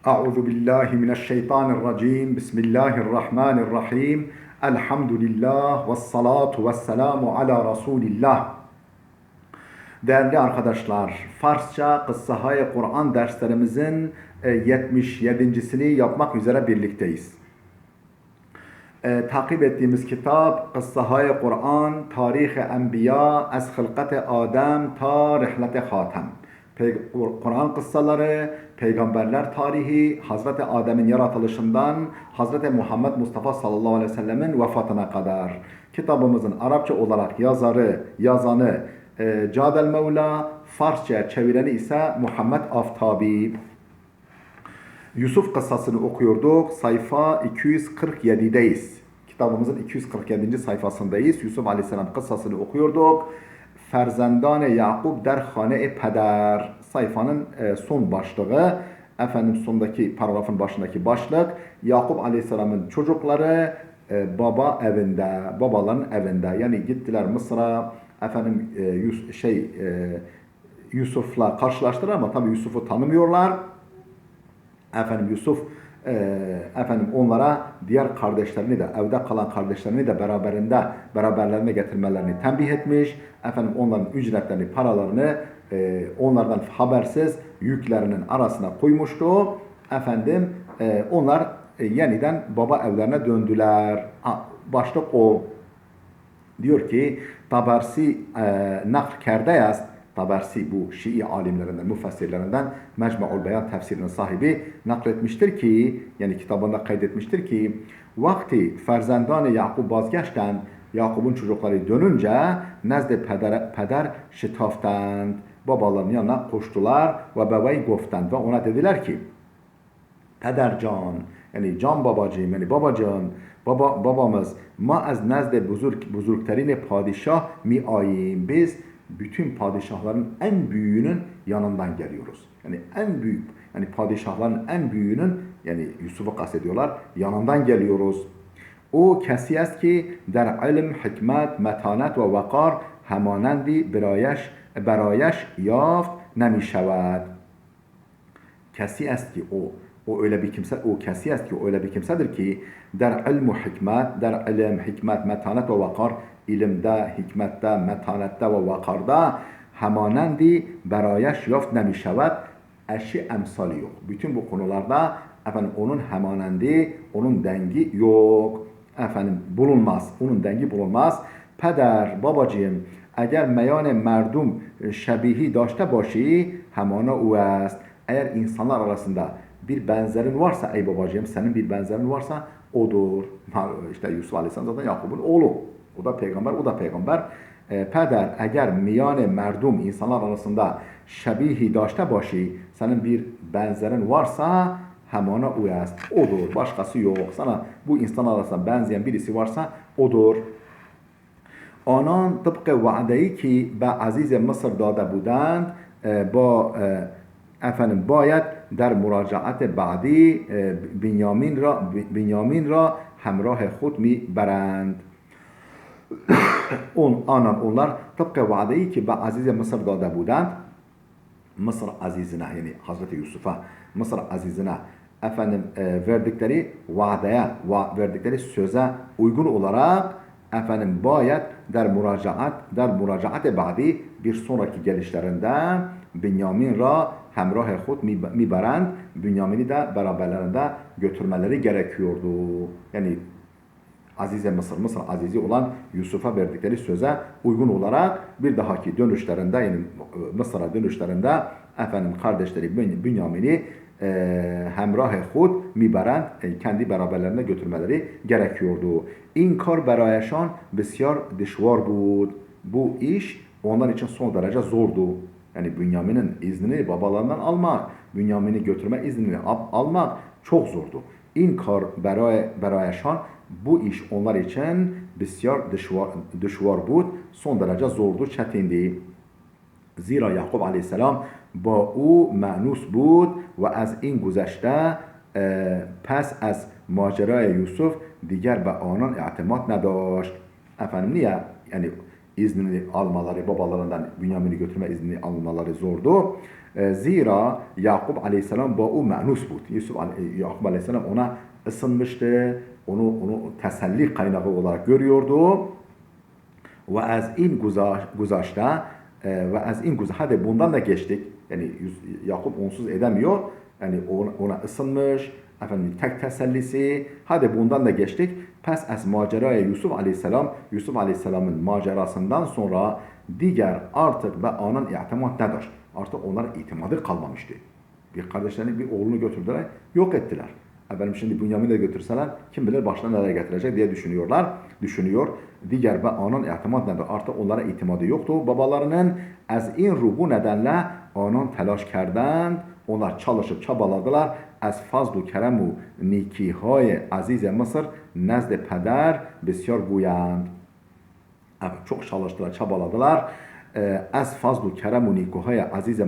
Euzu billahi mineşşeytanirracim. Bismillahirrahmanirrahim. Elhamdülillah ve salatu ve selamu ala Resulillah. Değerli arkadaşlar, Farsça Kıssahayı Kur'an derslerimizin 77.sini yapmak üzere birlikteyiz. Takip ettiğimiz kitap Kıssahayı Kur'an, Tarih-i Enbiya, Ez Hılkat-ı Adem ta Rihlet-i Hatem. Kur'an kıssaları, peygamberler tarihi, Hazreti Adem'in yaratılışından Hazreti Muhammed Mustafa sallallahu aleyhi ve sellemin vefatına kadar. Kitabımızın Arapça olarak yazanı Cadel Mevla, Farsça çevireni ise Muhammed Aftabi. Yusuf kıssasını okuyorduk. Sayfa 247'deyiz. Kitabımızın 247. sayfasındayız. Yusuf Aleyhisselam kıssasını okuyorduk. Ferzendane Yakub der hane-i peder. Sayfanın son başlığı. Sondaki paragrafın başındaki başlık. Yakub Aleyhisselam'ın çocukları babaların evinde. Yani gittiler Mısır'a. Yusuf'la karşılaştılar ama tabii Yusuf'u tanımıyorlar. Yusuf onlara diğer kardeşlerini de, evde kalan kardeşlerini de beraberlerine getirmelerini tembih etmiş. Onların ücretlerini, paralarını onlardan habersiz yüklerinin arasına koymuştu. Onlar yeniden baba evlerine döndüler. Başlık o. Diyor ki Tabersi nakl kerde است. Tabersi bu Şii alimlerinden, müfessirlerinden Mecmu'ul Beyan tefsirinin sahibi nakletmiştir ki, yani kitabında kaydetmiştir ki vakti Ferzendan-ı Yakub vazgeçten, Yakub'un çocukları dönünce nezd-i peder şitaftand, babalarının yanına koştular ve bevey goftand ve ona dediler ki pedercan, yani can babacığım, yani babamız ma az nezd-i buzurgterine padişah mi ayim, biz bütün padişahların en büyüğünün yanından geliyoruz. Yani en büyük, yani padişahların en büyüğünün, yani Yusuf'u kastediyorlar, yanından geliyoruz. O kesi است ki der ilm, hikmet, metanet ve vakar hemanandi برایش یافت نمیشود. Kesi است ki o öyle bir kimse, o kesi است ki o öyle bir kimsedir ki der ilm hikmet, der ilim, hikmet, metanet ve vakar, ilimde, hikmette, metanette ve vakarda hemanandi berayş yaft nemişevet, eşi emsali yok. Bütün bu konularda onun hemanandi, onun dengi yok. Bulunmaz. Onun dengi bulunmaz. Peder, babacığım, eğer meyan merdum şebihi daşte başı hemana o est. Eğer insanlar arasında bir benzerin varsa, ey babacığım, senin bir benzerin varsa odur. İşte Yusuf Aleyhisselam zaten Yakub'un oğlu. O da peygamber, o da peygamber. Peder, eğer miyane merdum, insanlar arasında şebihi daşte başı, senin bir benzerin varsa hemana o est. Odur. Başkası yok. Sana bu insanlar arasında benzeyen birisi varsa odur. آنان طبق وعده‌ای که به عزیز مصر داده بودند باید در مراجعت بعدی بنیامین را همراه خود میبرند. Onlar tıpkı vadeyi ki Aziz Mısır dağda budand, Mısır azizine, yani Hazreti Yusuf'a, Mısır azizine verdikleri vaadeye, verdikleri söze uygun olarak bayet der müracaat ba'di, bir sonraki gelişlerinde Binyamin ra hemrah khud miberend, Binyamin'i de beraberlerinde götürmeleri gerekiyordu. Yani Azize Mısır azizi olan Yusuf'a verdikleri söze uygun olarak bir dahaki dönüşlerinde, yani Mısır'a dönüşlerinde kardeşleri Binyamin'i hemrah khud miberend, kendi beraberlerine götürmeleri gerekiyordu. İn kar berayeşan besyar dişvar bud. Bu iş onlar için son derece zordu. Yani Bünyamin'in iznini babalarından almak, Bünyamin'i götürme iznini almak çok zordu. İn kar berayeşan, bu iş onlar için besyar dişvar bud, son derece zordu, çetindi. Zira Yakub Aleyhisselam با او مأنوس بود و از این گذشته پس از ماجرای یوسف دیگر به آنان اعتماد نداشت. Niye? Yani iznini almaları, babalarından Bünyamin'i götürme iznini almaları zordu. Zira Yakup Aleyhisselam با او مأنوس بود. Yakup Aleyhisselam ona ısınmıştı. Onu teselli kaynağı olarak görüyordu. Ve az in guzashta ve az in guzashta hadi bundan da geçtik. Yani Yakup onsuz edemiyor. Yani ona ısınmış. Efendim tek tesellisi. Hadi bundan da geçtik. Pes az maceraya Yusuf Aleyhisselam, Yusuf Aleyhisselam'ın macerasından sonra diğer artık ve onun itimat nedir? Artık onların itimadı kalmamıştı. Bir kardeşlerini bir oğlunu götürdüler, yok ettiler. Efendim şimdi Bünyamin'i de götürseler kim bilir başına nereye getirecek diye düşünüyor. Diğer ve onun itimat nedir? Artık onlara itimadı yoktu. Babalarının az in ru bu nedenle onun telaş kerdend. Onlar çalışıp çabaladılar. از فضل و کرم و نیکی های عزیز مصر نزد پدر بسیار گویند. Çok çalıştılar, çabaladılar. Az fazlu kerem u nikuhay aziz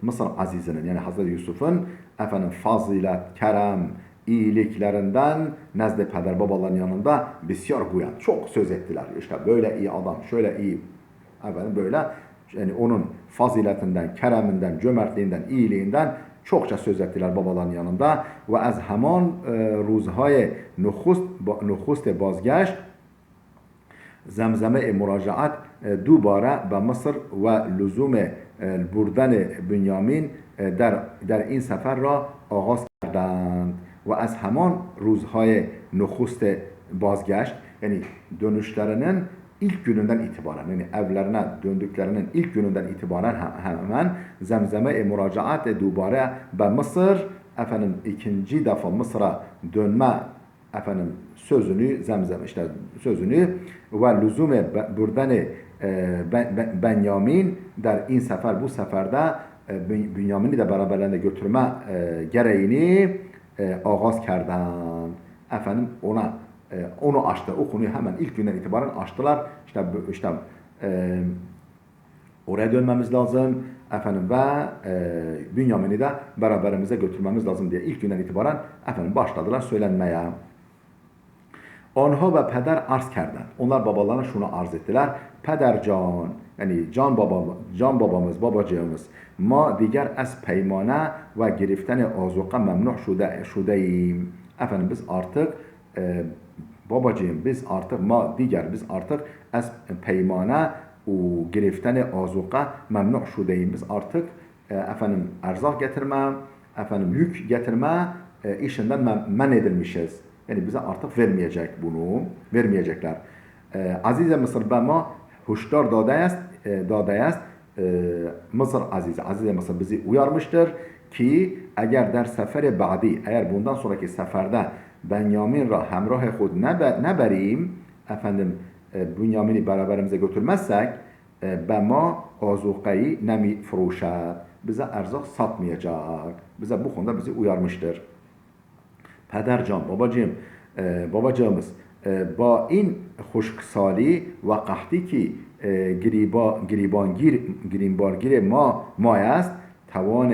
Mısır azizinin yani Hazreti Yusuf'un efendim fazilet, kerem, iyiliklerinden nezde peder babaların yanında bisyar guyan. Çok söz ettiler. İşte böyle iyi adam, şöyle iyi efendim böyle yani onun faziletinden, kereminden, cömertliğinden, iyiliğinden çokça söz ettiler babaların yanında. Ve az hemen روزهای نخست بازگشت زمزمه مراجعت دوباره به مصر و لزوم بردن بنیامین در این سفر را آغاز کردند و از همان روزهای نخست بازگشت yani dönüşlerinin ilk gününden itibaren yani evlerine döndüklerinin ilk gününden itibaren hemen zemzeme müracaat dubare ve Mısır efendim ikinci defa Mısır'a dönme efendim sözünü zemzem işte sözünü ve lüzume buradan Benyamin der in sefer bu seferde Bünyamin'i de beraberlerine götürme gereğini ağaz kerden efendim onu açtı. O konuyu hemen ilk günden itibaren açtılar. İşte oraya dönmemiz lazım. Efendim ve Bünyamin'i de beraberimize götürmemiz lazım diye ilk günden itibaren efendim başladılar söylenmeye. Onha ve peder arz kerdin. Onlar babalarına şunu arz ettiler. Peder can yani can babamız, babacığımız ma diğer az peymane ve giriftene azuka memnuh şudeyim. Efendim biz artık babacığım biz artık biz artık az peymane و گرفتن آذوقه ممنوع شدهیم biz artık efendim erzak getirme efendim yük getirme işinden men edilmişiz. Yani bize artık vermeyecekler. Aziz Mısır be ma huşdar dade است Mısır Aziz Mısır bizi uyarmıştır ki eğer der sefere ba'di eğer bundan sonraki seferde Benyamin ra hemrah khud nebereyim efendim Bünyamin'i beraberimize götürmezsek bema azuqayı nemi furuşat bize erzak satmayacak. Bize bu konuda bizi uyarmıştır. Pedercan babacığımız با این خشکسالی و قحطی که گریبانگیر ما است توان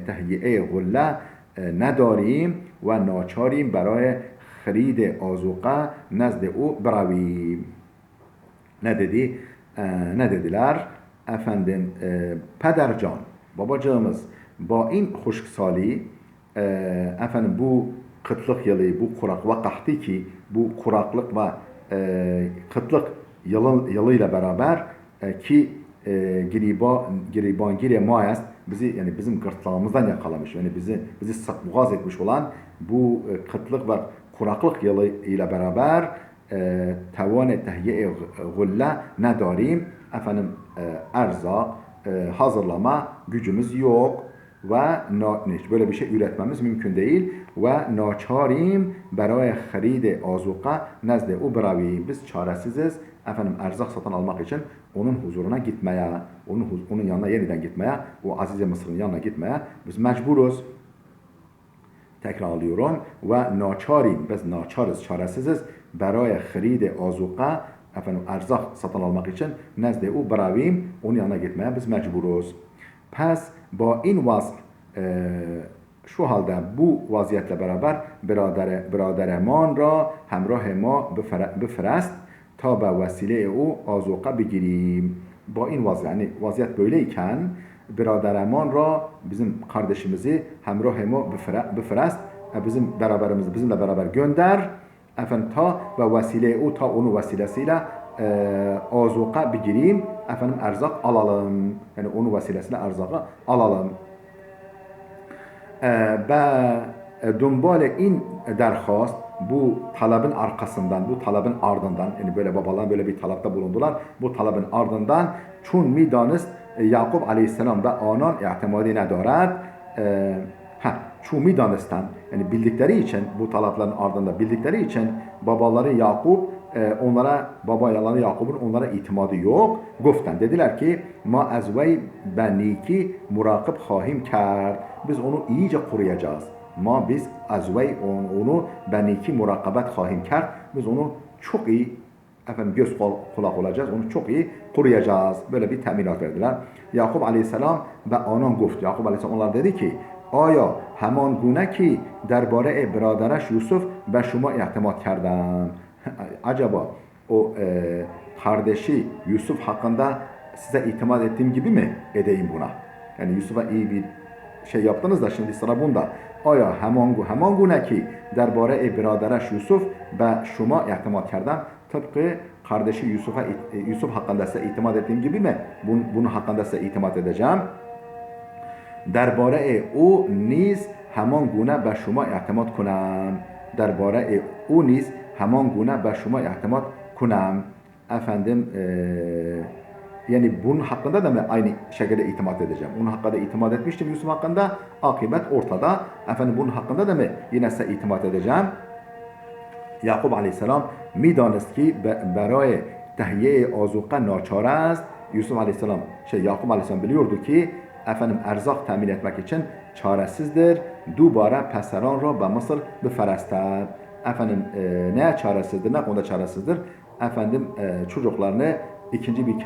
تهیه غله نداریم و ناچاریم برای خرید آذوقه نزد او برویم. Ne dediler? Efendim pedercan babacığımız با این خشکسالی efendim bu kıtlık yılı, bu kurak ve kahti ki bu kuraklık ve kıtlık yılıyla beraber ki giribangire mayas bizi yani bizim gırtlağımızdan yakalamış yani bizi boğaz etmiş olan bu kıtlık ve kuraklık yılı ile beraber tavan tehyiye gulle nedarim efendim erzak hazırlama gücümüz yok ve böyle bir şey üretmemiz mümkün değil ve naçarim برای خرید آذوقه نزد او برویم biz çaresiziz efendim erzak satın almak için onun huzuruna gitmeye onun yanına yeniden gitmeye o Aziz Mısır'ın yanına gitmeye biz mecburuz tekrarlıyorum ve naçarim biz naçarız çaresiziz برای خرید آذوقه efendim erzak satın almak için nezde o bravim onun yanına gitmeye biz mecburuz. Pes با این وضع şu halde bu vaziyetle beraber برادرمان را همراه ما بفرست تا به وسیله او آذوقه بگیریم. با این vaziyet yani vaziyet böyleyken برادرمان را bizim kardeşimizi همراه ما بفرست bizimle beraber gönder efendim ta ve vesile o ta onun vesilesiyle azuka bigireyim efendim erzak alalım yani onun vesilesiyle erzakı alalım ve دنبال این درخواست bu talabın arkasından, bu talabın ardından, yani böyle babalar böyle bir talapta bulundular. Bu talabın ardından çun میدانست یعقوب علیه السلام ve anan i'timadی ندارد çun میدانستند yani bildikleri için bu talapların ardında bildikleri için babaları Yakup babaları Yakup'un onlara itimadı yok. Goften dediler ki ma az vey beniki murakip khahim kard. Biz onu iyice koruyacağız. Biz az vey onu beniki murakabet khahim kard. Biz onu çok iyi göz kulak olacağız. Onu çok iyi koruyacağız. Böyle bir teminat verdiler. Yakup aleyhisselam ve anan گفت. Yakup aleyhisselam onlar dedi ki آیا همان گونه که درباره برادرش یوسف به شما اعتماد کردم acaba o kardeşi Yusuf hakkında size itimat ettiğim gibi mi edeyim buna? Yani Yusuf'a iyi bir şey yaptınız da şimdi sıra bunda. Aya hemen gune ki derbare biradereş Yusuf ve şuma itimat kerdem. Tıpkı kardeşi Yusuf hakkında size itimat ettiğim gibi mi? Bunun hakkında size itimat edeceğim. Derbare o niz hemen gune be şuma itimat kunam. Derbare o niz hemen gune be şuma itimat kunam. Efendim yani bunun hakkında da mı aynı şekilde itimat edeceğim? Onun hakkında itimat etmiştim Yusuf hakkında. Akıbet ortada. Efendim bunun hakkında da mı yine size itimat edeceğim? Yakup aleyhisselam میدانست ki برای تهیه آذوقه ناچار است. Yusuf aleyhisselam Yakup aleyhisselam biliyordu ki efendim erzak temin etmek için çaresizdir. Dubara peseran ra be Mısır befrestad. Efendim ne çaresizdir, ne konuda çaresizdir? Efendim çocuklarını ikinci bir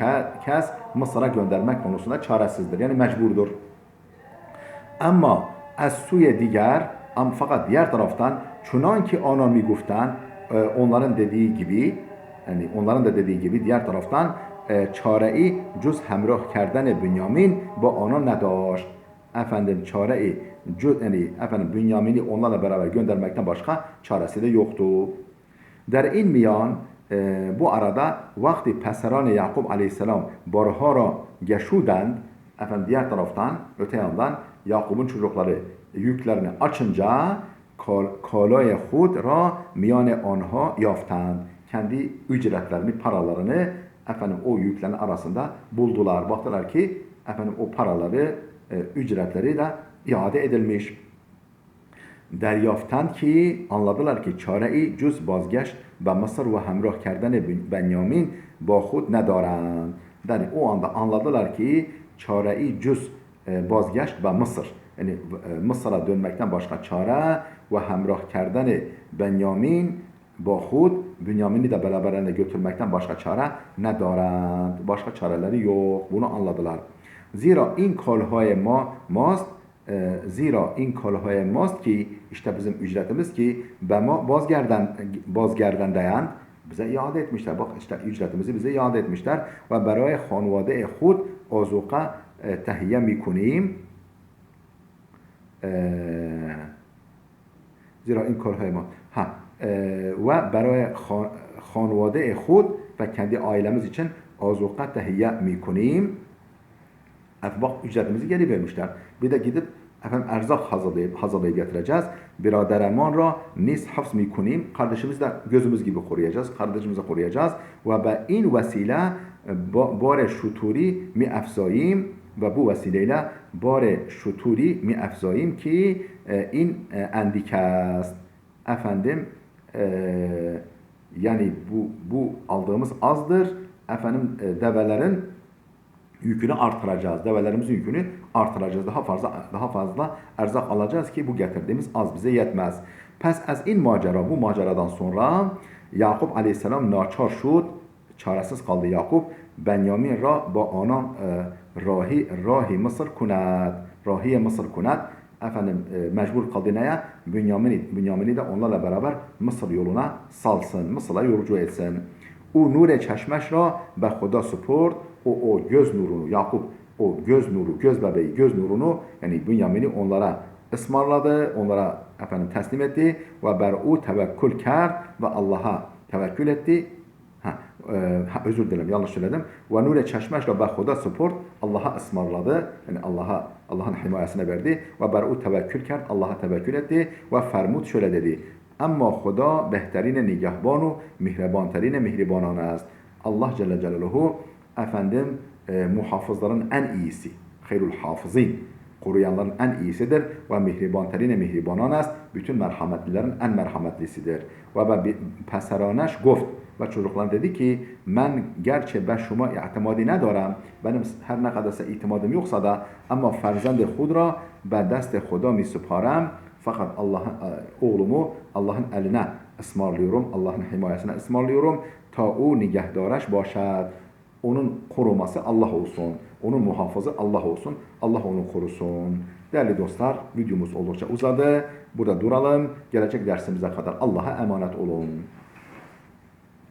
kez Mısır'a göndermek konusunda çaresizdir. Yani mecburdur. Ama az suye diğer fakat diğer taraftan çunan ki anan mi guftan onların dediği gibi yani onların da dediği gibi diğer taraftan çareyi cüz hemrah kerdene Bünyamin bu ana nedaşt. Efendim çareyi yani efendim Bünyamin'i onlarla beraber göndermekten başka çaresi de yoktu. Der in miyan bu arada vakti peseran Yakup aleyhisselam barhara geçuden efendim diğer taraftan öte yandan Yakup'un çocukları yüklerini açınca kalay khud ra miyan anha yaftand. Kendi ücretlerini, paralarını efendim o yüklerin arasında buldular. Baktılar ki efendim o paraları, ücretleri de iade edilmiş. Deryaftan ki anladılar ki çare-i cüz bazgeçt ve Mısır ve hemrah kerdene Benyamin ba khud nedarand. Yani o anda anladılar ki çare-i cüz bazgeçt ve Mısır yani Mısır'a dönmekten başka çare ve hemrah kerdene Benyamin با خود Bünyamin'i de beraberinde götürmekten başka çare ne darand. Başka çareleri yok. Bunu anladılar. Zira in kalhay mast ki işte bizim ücretimiz ki be ma bazgerdendeyend bize iade etmişler. Bak işte ücretimizi bize iade etmişler ve برای خانواده خود آذوقه تهیه میکنیم. Zira in kalhay ma ve برای خانواده خود ve kendi ailemiz için azuka tehiyye mikuneyim. Bak ücretimizi geri vermişler. Bir de gidip erzak hazırlayıp getireceğiz. Biradereman ra nis hafz mikuneyim. Kardeşimizi de gözümüz gibi koruyacağız. Kardeşimizi koruyacağız. Ve be in vesile bare şuturi mi efzayim ve bu vesileyle bare şuturi mi efzayim ki in endikast. Efendim yani bu aldığımız azdır. Efendim develerin yükünü artıracağız. Develerimizin yükünü artıracağız. Daha fazla erzak alacağız ki bu getirdiğimiz az bize yetmez. Pes az in macera bu maceradan sonra Yakup aleyhisselam naçar şud çaresiz kaldı Yakup. Benyamin ra ba anan rahi Mısır kunat. Rahiye Mısır kunat. Efendim mecbur kaldı neye? Bünyamin'i de onlarla beraber Mısır yoluna salsın. Mısır'a yolcu etsin. O nur çeşmeş ra be Xuda suport. O göz nurunu Yakup o göz nuru, göz bebeği, göz nurunu yani Bünyamin'i onlara ısmarladı, onlara efendim teslim etti ve ber'u tevekkül kerd ve Allah'a tevekkül etti. Özür dilerim yanlış söyledim. Ve nure çeşmeş ve Huda support Allah'a ısmarladı. Yani Allah'ın himayesine verdi. Ve ber'u tevekkül kerd Allah'a tevekkül etti. Ve fermut şöyle dedi. Ama Huda behterine nigahbanu mihrebanterine mihribanan است. Allah Celle Celaluhu efendim muhafızların en iyisi. Hayrul hafızin. Koruyanların en iyisidir ve mihribanterine mihribanan است. Bütün merhametlilerin en merhametlisidir. Ve peseraneş گفت و çocuklar dedi ki ben gerçi ben şuma itimadı ندارم benim her ne kadarsa itimadım yoksa da ama ferzend خود را به دست خدا می سپارم fakat oğlumu Allah'ın eline ısmarlıyorum, Allah'ın himayesine ısmarlıyorum ta o nigahdarش باشد. Onun koruması Allah olsun, onun muhafızı Allah olsun, Allah onu korusun. Değerli dostlar, videomuz oldukça uzadı. Burada duralım. Gelecek dersimize kadar Allah'a emanet olun.